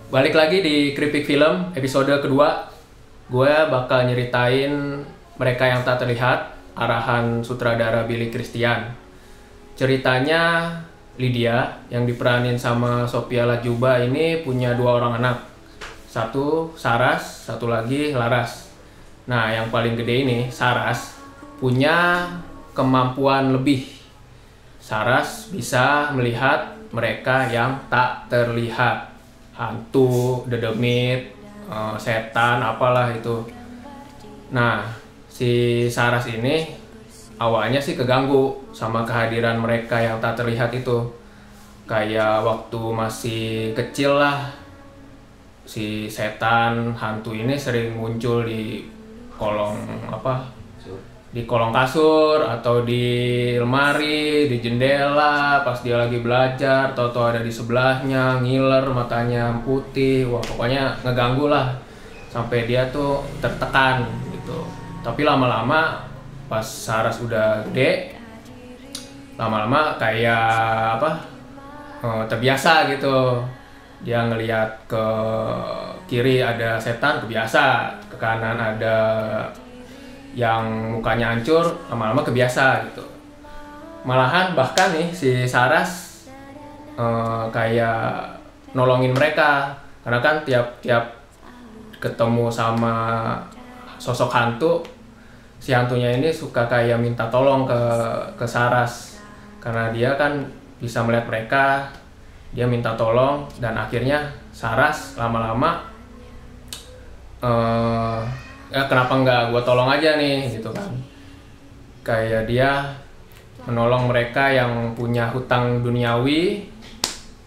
Balik lagi di Kripik Film episode kedua. Gue bakal nyeritain Mereka Yang Tak Terlihat, arahan sutradara Billy Christian. Ceritanya Lydia yang diperanin sama Sophia Latjuba ini punya dua orang anak. Satu Saras, satu lagi Laras. Nah, yang paling gede ini Saras punya kemampuan lebih. Saras bisa melihat mereka yang tak terlihat, hantu, dedemit, setan, apalah itu. Nah, si Saras ini awalnya sih keganggu sama kehadiran mereka yang tak terlihat itu. Kayak waktu masih kecil lah, si setan, hantu ini sering muncul di kolong di kolong kasur atau di lemari, di jendela pas dia lagi belajar, tahu-tahu ada di sebelahnya, ngiler, matanya putih, wah pokoknya ngeganggu lah sampai dia tuh tertekan gitu. Tapi lama-lama pas Saras udah gede, lama-lama kayak terbiasa gitu. Dia ngelihat ke kiri ada setan, kebiasa, ke kanan ada yang mukanya hancur, lama-lama kebiasa gitu. Malahan bahkan nih si Saras kayak nolongin mereka, karena kan tiap ketemu sama sosok hantu, si hantunya ini suka kayak minta tolong ke Saras, karena dia kan bisa melihat mereka, dia minta tolong, dan akhirnya Saras lama-lama kenapa nggak gue tolong aja nih gitu kan. Kayak dia menolong mereka yang punya hutang duniawi,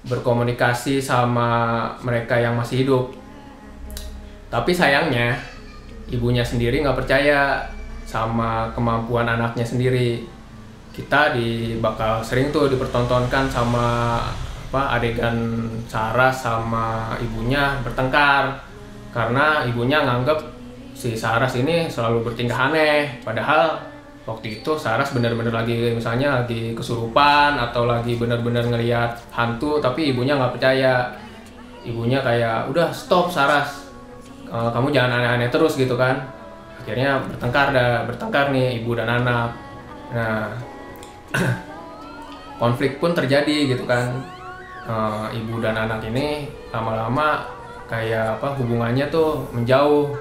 berkomunikasi sama mereka yang masih hidup. Tapi sayangnya ibunya sendiri nggak percaya sama kemampuan anaknya sendiri. Kita bakal sering tuh dipertontonkan sama adegan Saras sama ibunya bertengkar, karena ibunya nganggep si Saras ini selalu bertingkah aneh, padahal waktu itu Saras benar-benar lagi kesurupan atau lagi benar-benar ngelihat hantu, tapi ibunya nggak percaya. Ibunya kayak, udah stop Saras, kamu jangan aneh-aneh terus gitu kan. Akhirnya bertengkar nih ibu dan anak. Nah, konflik pun terjadi gitu kan. Ibu dan anak ini lama-lama kayak hubungannya tuh menjauh,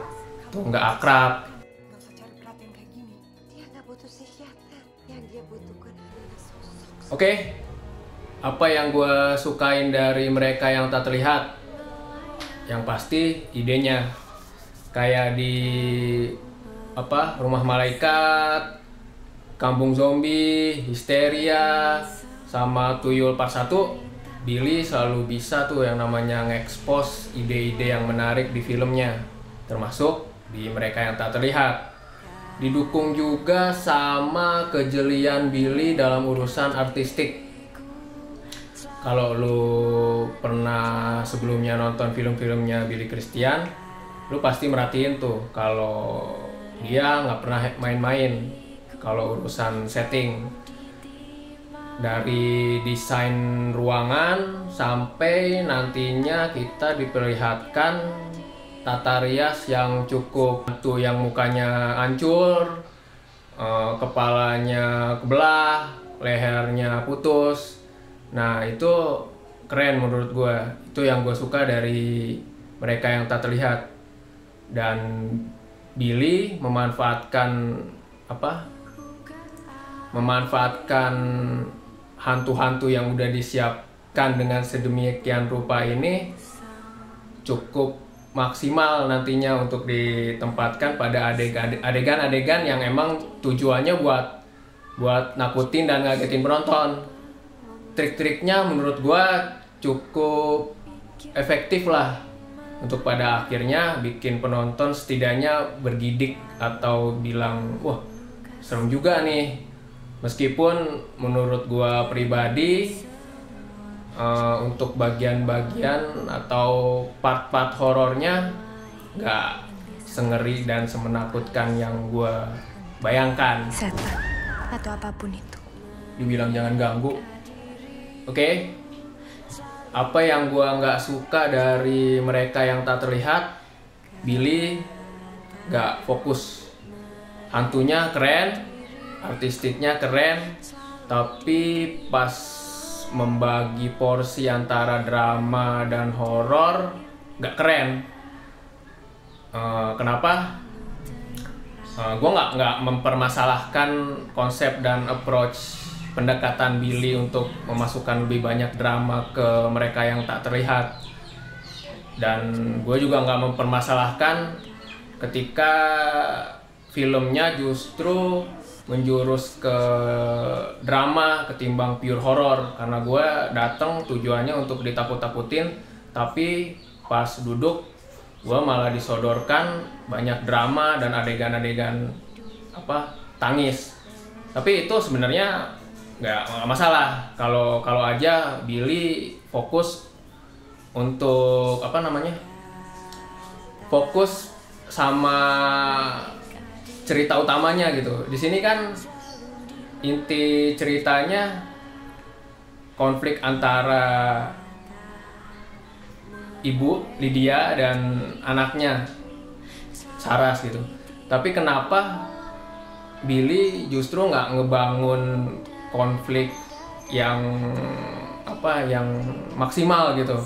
tuh nggak akrab. Nggak usah cari perhatian kayak gini. Dia nggak butuh psikiater. Yang dia butuhkan adalah sosok. Oke, apa yang gue sukain dari Mereka Yang Tak Terlihat? Yang pasti idenya kayak di Rumah Malaikat, Kampung Zombie, Histeria, sama Tuyul Part 1, Billy selalu bisa tuh yang namanya nge-expose ide-ide yang menarik di filmnya, termasuk di Mereka Yang Tak Terlihat. Didukung juga sama kejelian Billy dalam urusan artistik. Kalau lu pernah sebelumnya nonton film-filmnya Billy Christian, lu pasti merhatiin tuh kalau dia nggak pernah main-main kalau urusan setting. Dari desain ruangan sampai nantinya kita diperlihatkan tata rias yang cukup, tuh yang mukanya hancur, kepalanya kebelah, lehernya putus. Nah itu keren menurut gue. Itu yang gue suka dari Mereka Yang Tak Terlihat. Dan Billy memanfaatkan hantu-hantu yang udah disiapkan dengan sedemikian rupa ini cukup maksimal nantinya untuk ditempatkan pada adegan-adegan yang emang tujuannya buat nakutin dan ngagetin penonton. Trik-triknya menurut gua cukup efektif lah untuk pada akhirnya bikin penonton setidaknya bergidik atau bilang, wah serem juga nih. Meskipun menurut gua pribadi untuk bagian-bagian atau part-part horornya nggak sengeri dan semenakutkan yang gua bayangkan. Setan atau apapun itu. Dibilang jangan ganggu. Oke. Apa yang gue nggak suka dari mereka yang tak terlihat, Billy nggak fokus. Hantunya keren, artistiknya keren, tapi pas membagi porsi antara drama dan horor nggak keren. Kenapa? Gue nggak mempermasalahkan konsep dan approach pendekatan Billy untuk memasukkan lebih banyak drama ke mereka yang tak terlihat, dan gue juga nggak mempermasalahkan ketika filmnya justru menjurus ke drama ketimbang pure horror, karena gue datang tujuannya untuk ditakut-takutin, tapi pas duduk gue malah disodorkan banyak drama dan adegan-adegan tangis. Tapi itu sebenarnya nggak masalah kalau aja Billy fokus untuk fokus sama cerita utamanya gitu. Di sini kan inti ceritanya konflik antara ibu Lydia dan anaknya Saras gitu. Tapi kenapa Billy justru nggak ngebangun konflik yang maksimal gitu.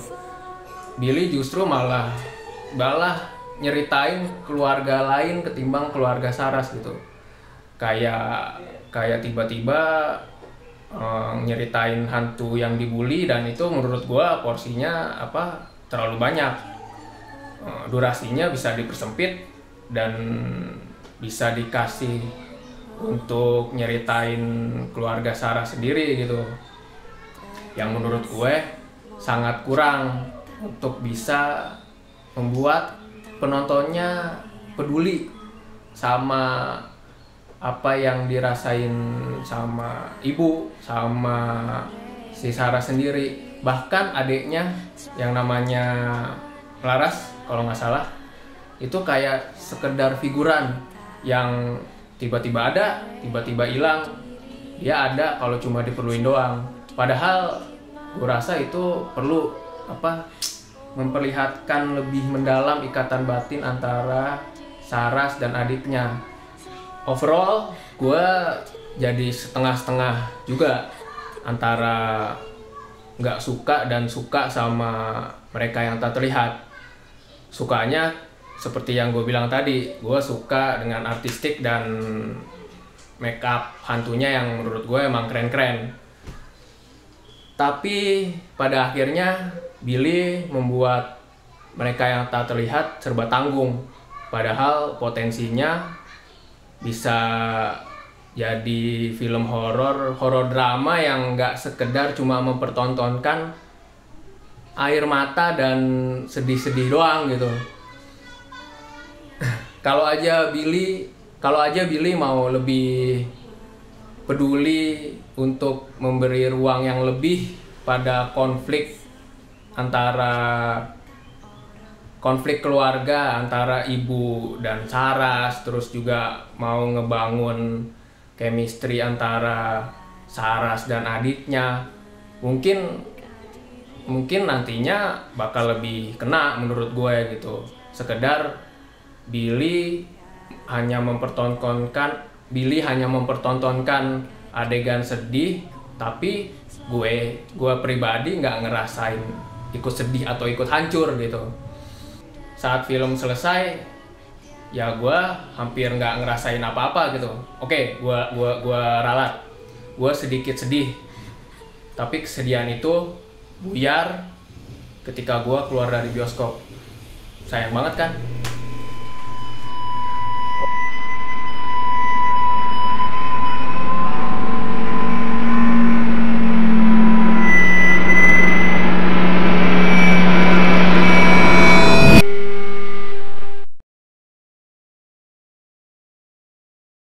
Billy justru malah nyeritain keluarga lain ketimbang keluarga Saras gitu. Kayak tiba-tiba nyeritain hantu yang dibully, dan itu menurut gua porsinya terlalu banyak. Durasinya bisa dipersempit dan bisa dikasih untuk nyeritain keluarga Sarah sendiri gitu, yang menurut gue sangat kurang untuk bisa membuat penontonnya peduli sama apa yang dirasain sama ibu, sama si Sarah sendiri. Bahkan adiknya yang namanya Laras kalau nggak salah, itu kayak sekedar figuran yang tiba-tiba ada, tiba-tiba hilang. Dia ada kalau cuma diperluin doang. Padahal gue rasa itu perlu memperlihatkan lebih mendalam ikatan batin antara Saras dan adiknya. Overall, gue jadi setengah-setengah juga antara nggak suka dan suka sama mereka yang tak terlihat. Sukanya seperti yang gue bilang tadi, gue suka dengan artistik dan make up hantunya yang menurut gue emang keren-keren. Tapi pada akhirnya Billy membuat mereka yang tak terlihat serba tanggung. Padahal potensinya bisa jadi film horor drama yang nggak sekedar cuma mempertontonkan air mata dan sedih-sedih doang gitu. Kalau aja Billy mau lebih peduli untuk memberi ruang yang lebih pada konflik keluarga antara ibu dan Saras, terus juga mau ngebangun chemistry antara Saras dan adiknya, mungkin nantinya bakal lebih kena menurut gue gitu. Sekedar Billy hanya mempertontonkan adegan sedih, tapi gue pribadi nggak ngerasain ikut sedih atau ikut hancur gitu. Saat film selesai, ya gue hampir nggak ngerasain apa-apa gitu. Oke, gue ralat, gue sedikit sedih, tapi kesedihan itu buyar ketika gue keluar dari bioskop. Sayang banget kan?